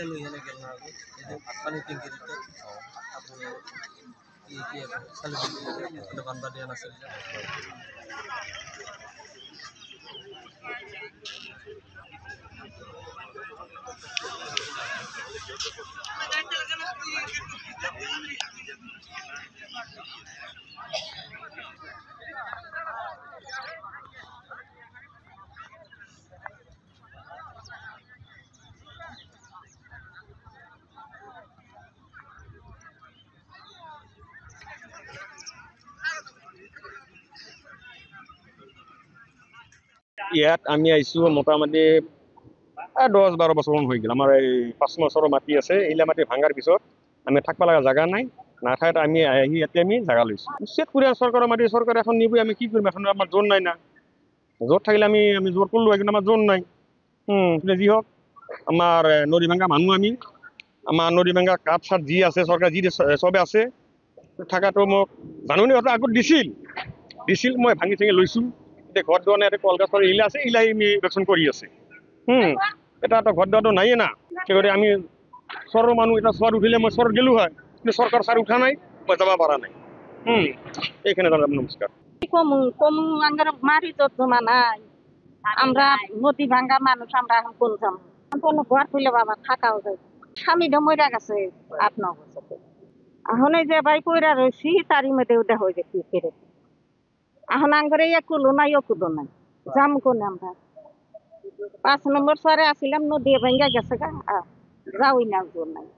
এটা লই এনে গেল না এই যে পানি ট্যাঙ্কি দিতে আপনি কি সালে দিতে বান্দা দেয়া না ছিল ইয়াত আমি আইছো মোটামুটি 10-12 বছৰমান হৈ গ'ল। আমাৰ এই 5 বছৰৰ মাটি আছে, এইলা মাটি ভাঙাৰ পিছত আমি থাকবা লগা জাগা নাই, নাথাকাত আমি আহি ইয়াতে আমি জাগা লৈছো। উচ্ছেদ কৰি চৰকাৰৰ মাটি চৰকাৰে এখন নিবই, আমি কি কৰিম? এখন আমাৰ জোৰ নাই না, জোৰ থাকিলে আমি জোৰ কৰিলো হয়, কিন্তু আমাৰ জোৰ নাই। যি হওক, আমাৰ নদী ভাঙা মানুহ আমি, আমাৰ নদী ভাঙা কাঠ চাঠ যি আছে চৰকাৰে যি চবে আছে, থাকাটো মোক জাননী আগত দিছিল মই ভাঙি চাঙি লৈছো। এতিয়া ঘৰ দুৱাৰ নাই, কলগছৰ ইলা আছে, ইলাই আমি ইলেকশ্যন কৰি আছে। এটা ঘৰ দুৱাৰটো নাইয়ে না, সেইগতে আমি চৰৰ মানুহ, এটা চৰ উঠিলে মই চৰ গেলো হয়, কিন্তু চৰকাৰ চাৰ উঠা নাই, মই যাব পৰা নাই। এইখানে নমস্কার। কমু আঙ্গার মারি তো জমা নাই, আমরা নদী ভাঙ্গা মানুষ, আমরা এখন কোন যাম? কোনো ঘর খুলে বাবা থাকাও যায়। স্বামীটা মরে গেছে 8-9 বছর। এখন এই যে ভাই কইরা রয়েছি, তারই মধ্যে ওটা হয়ে গেছে ফেরে। এখন আঙ্গরে কুলো নাই, ও কুলো নাই, যাম কোনে আমরা? 5 নম্বর সরে আসিলাম, নদী ভাঙ্গা গেছে গা, যাওই না জোর নাই।